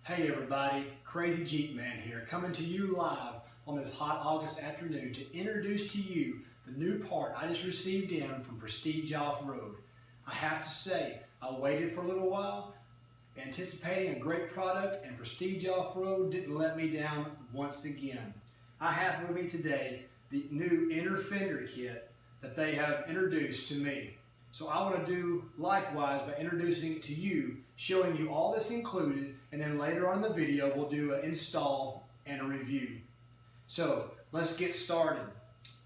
Hey everybody, Crazy Jeep Man here, coming to you live on this hot August afternoon to introduce to you the new part I just received in from Prestige Off-Road. I have to say, I waited for a little while, anticipating a great product, and Prestige Off-Road didn't let me down once again. I have with me today the new inner fender kit that they have introduced to me. So I want to do likewise by introducing it to you, showing you all that's included, and then later on in the video we'll do an install and a review. So let's get started.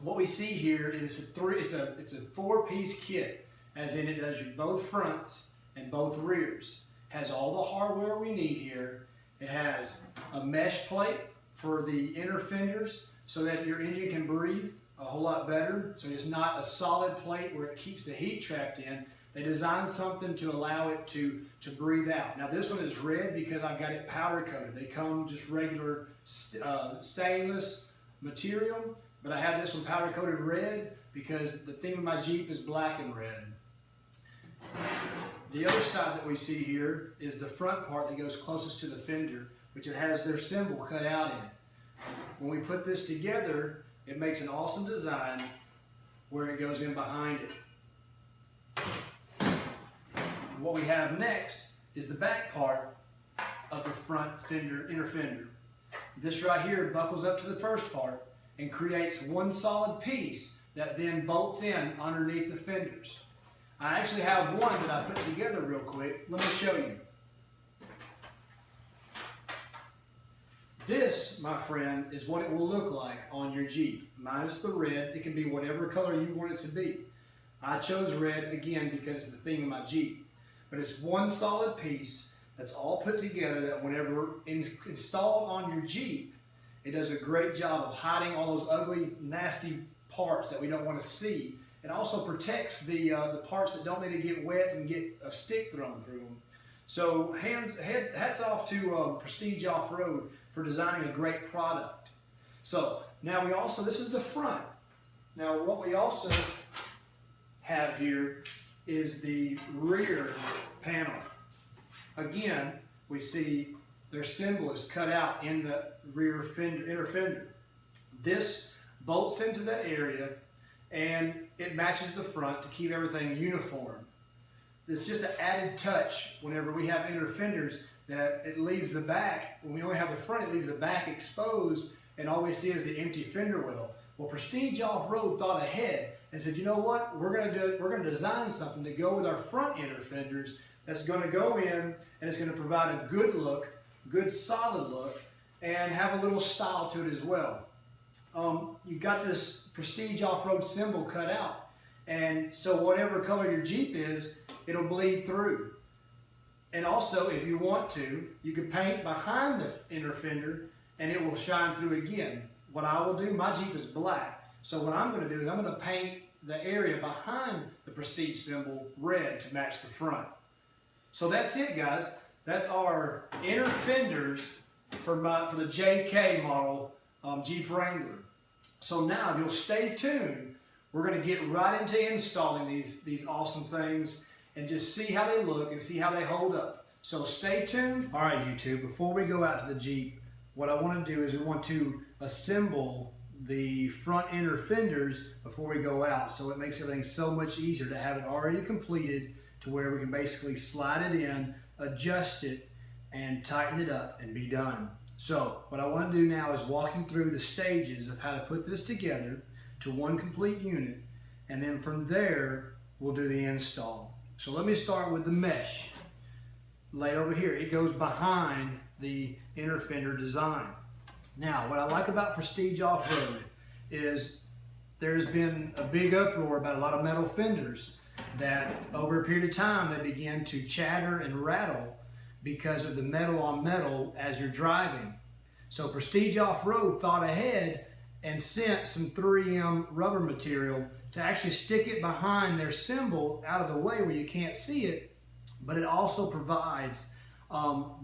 What we see here is it's a four-piece kit, as in it does your both front and both rears. Has all the hardware we need here. It has a mesh plate for the inner fenders so that your engine can breathe a whole lot better. So it's not a solid plate where it keeps the heat trapped in. They designed something to allow it to breathe out. Now this one is red because I've got it powder coated. They come just regular stainless material, but I have this one powder coated red because the theme of my Jeep is black and red. The other side that we see here is the front part that goes closest to the fender, which it has their symbol cut out in it. When we put this together, it makes an awesome design where it goes in behind it. What we have next is the back part of the front fender, inner fender. This right here buckles up to the first part and creates one solid piece that then bolts in underneath the fenders. I actually have one that I put together real quick. Let me show you. This, my friend, is what it will look like on your Jeep. Minus the red, it can be whatever color you want it to be. I chose red, again, because it's the theme of my Jeep. But it's one solid piece that's all put together that whenever installed on your Jeep, it does a great job of hiding all those ugly, nasty parts that we don't want to see. It also protects the parts that don't need to get wet and get a stick thrown through them. So hats off to Prestige Off-Road for designing a great product. So now this is the front. Now what we also have here is the rear panel. Again, we see their symbol is cut out in the rear fender, inner fender. This bolts into that area and it matches the front to keep everything uniform. It's just an added touch whenever we have inner fenders that it leaves the back. When we only have the front, it leaves the back exposed and all we see is the empty fender well. Well, Prestige Off-Road thought ahead and said, you know what, we're going to design something to go with our front inner fenders that's going to go in and it's going to provide a good look, good solid look, and have a little style to it as well. You got this Prestige Off-Road symbol cut out, and so whatever color your Jeep is, it'll bleed through. And also, if you want to, you can paint behind the inner fender and it will shine through again. What I will do, my Jeep is black, so what I'm going to do is I'm going to paint the area behind the Prestige symbol red to match the front. So that's it, guys. That's our inner fenders for the JK model Jeep Wrangler. So now, if you'll stay tuned, we're going to get right into installing these awesome things and just see how they look and see how they hold up. So stay tuned. All right, YouTube, before we go out to the Jeep, what I want to do is we want to assemble the front inner fenders before we go out, so it makes everything so much easier to have it already completed to where we can basically slide it in, adjust it, and tighten it up and be done. So what I want to do now is walk you through the stages of how to put this together to one complete unit, and then from there we'll do the install. So let me start with the mesh. Laid over here, it goes behind the inner fender design. Now, what I like about Prestige Off-Road is there's been a big uproar about a lot of metal fenders that over a period of time they began to chatter and rattle because of the metal on metal as you're driving. So Prestige Off-Road thought ahead and sent some 3M rubber material to actually stick it behind their symbol out of the way where you can't see it, but it also provides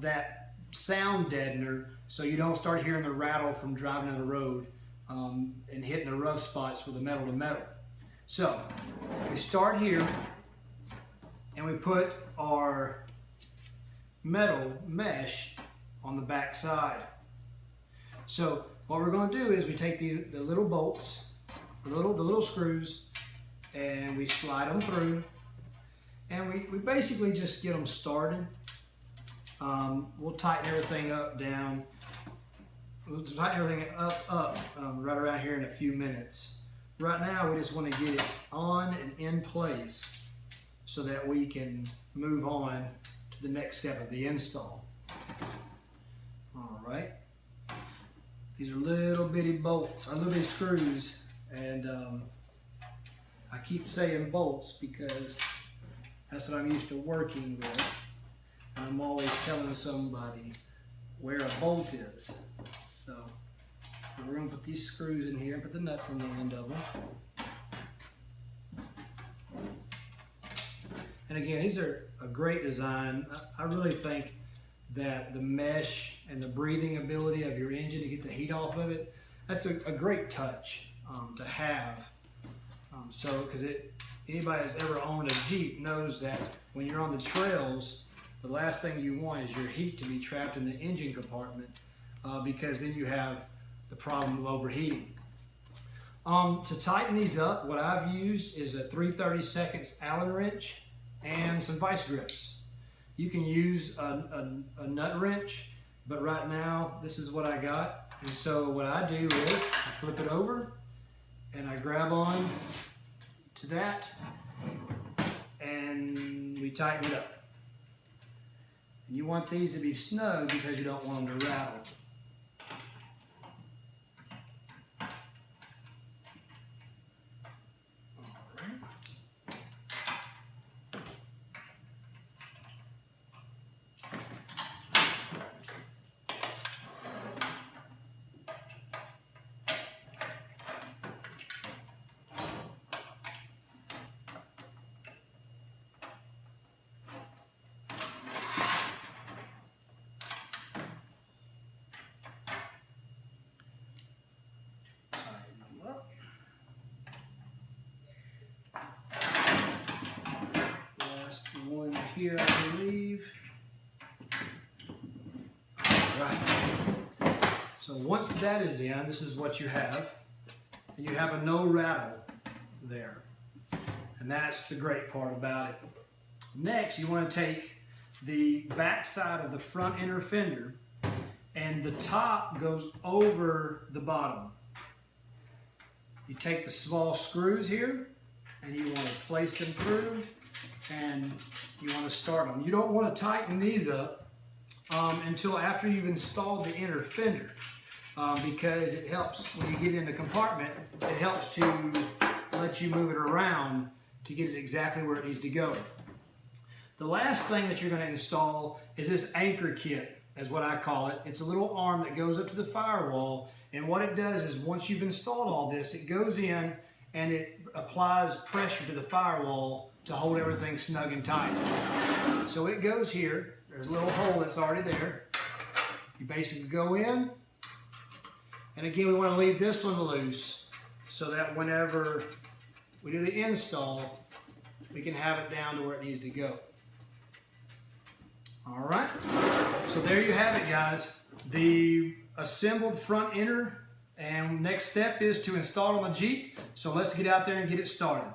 that sound deadener so you don't start hearing the rattle from driving down the road and hitting the rough spots with the metal to metal. So we start here and we put our metal mesh on the back side. So what we're going to do is we take the little bolts, the little screws, and we slide them through, and we basically just get them started. We'll tighten everything up down. We'll tighten everything up right around here in a few minutes. Right now we just want to get it on and in place so that we can move on to the next step of the install. All right. These are little bitty bolts, or little bitty screws, and I keep saying bolts because that's what I'm used to working with. And I'm always telling somebody where a bolt is. So we're going to put these screws in here and put the nuts on the end of them. And again, these are a great design. I really think that the mesh and the breathing ability of your engine to get the heat off of it, that's a great touch to have. Because anybody that's ever owned a Jeep knows that when you're on the trails, the last thing you want is your heat to be trapped in the engine compartment, because then you have the problem of overheating. To tighten these up, what I've used is a 3/32 Allen wrench and some vice grips. You can use a nut wrench, but right now this is what I got. And so what I do is I flip it over and I grab on to that and we tighten it up. And you want these to be snug because you don't want them to rattle. Here, I believe. All right. So once that is in, this is what you have. And you have a no rattle there. And that's the great part about it. Next, you want to take the back side of the front inner fender, and the top goes over the bottom. You take the small screws here, and you want to place them through, and you want to start them. You don't want to tighten these up until after you've installed the inner fender, because it helps when you get it in the compartment. It helps to let you move it around to get it exactly where it needs to go. The last thing that you're going to install is this anchor kit, is what I call it. It's a little arm that goes up to the firewall, and what it does is once you've installed all this, it goes in and it applies pressure to the firewall to hold everything snug and tight. So it goes here. There's a little hole that's already there. You basically go in, and again we want to leave this one loose so that whenever we do the install, we can have it down to where it needs to go. All right, so there you have it, guys. The assembled front inner, and next step is to install it on the Jeep. So let's get out there and get it started.